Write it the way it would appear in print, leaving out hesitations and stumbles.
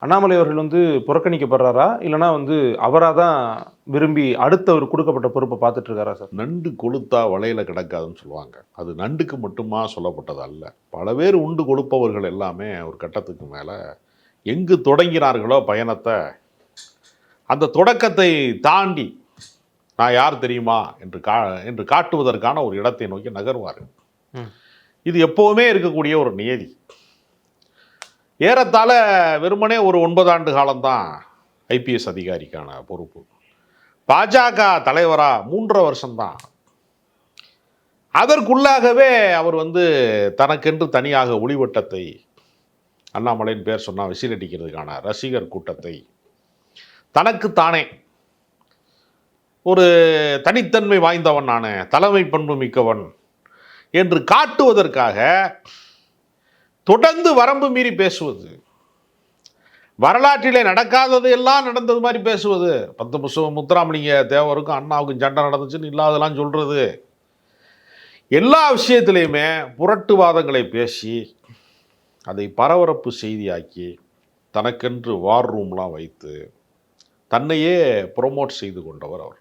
அண்ணாமலை அவர்கள் வந்து புறக்கணிக்கப்படுறாரா? இல்லன்னா வந்து அவரா தான் விரும்பி அடுத்த ஒரு குடுக்கப்பட்ட பொறுப்ப பார்த்துட்டு இருக்காரா சார்? நண்டு கொளுத்தா வலையில கிடக்காதுன்னு சொல்லுவாங்க. அது நண்டுக்கு மட்டுமா சொல்லப்பட்டது அல்ல. பல பேர் உண்டு கொழுப்பவர்கள் எல்லாமே ஒரு கட்டத்துக்கு மேல எங்கு தொடங்கினார்களோ பயணத்த, அந்த தொடக்கத்தை தாண்டி நான் யார் தெரியுமா என்று காட்டுவதற்கான ஒரு இடத்தை நோக்கி நகர்வார்கள். ம். இது எப்பவுமே இருக்கக்கூடிய ஒரு நியதி. ஏறத்தாழ வெறுமனே ஒரு 9 ஆண்டு காலம்தான் ஐபிஎஸ் அதிகாரிக்கான பொறுப்பு. பாஜக தலைவரா 3 வருஷம்தான். அதற்குள்ளாகவே அவர் வந்து தனக்கென்று தனியாக ஒளிவட்டத்தை, அண்ணாமலையின் பேர் சொன்னா விசில் அடிக்கிறதுக்கான ரசிகர் கூட்டத்தை தனக்குத்தானே ஒரு தனித்தன்மை வாய்ந்தவன், நானு தலைமை பண்பு மிக்கவன் என்று காட்டுவதற்காக தொடர்ந்து வரம்பு மீறி பேசுவது, வரலாற்றிலே நடக்காதது எல்லாம் நடந்தது மாதிரி பேசுவது. முத்துராமலிங்க தேவருக்கும் அண்ணாவுக்கும் சண்டை நடந்துச்சுன்னு இல்லாதெல்லாம் சொல்றது, எல்லா விஷயத்திலையுமே புரட்டுவாதங்களை பேசி அதை பரபரப்பு செய்தியாக்கி தனக்கென்று வார் ரூம்லாம் வைத்து தன்னையே ப்ரொமோட் செய்து கொண்டவர் அவர்.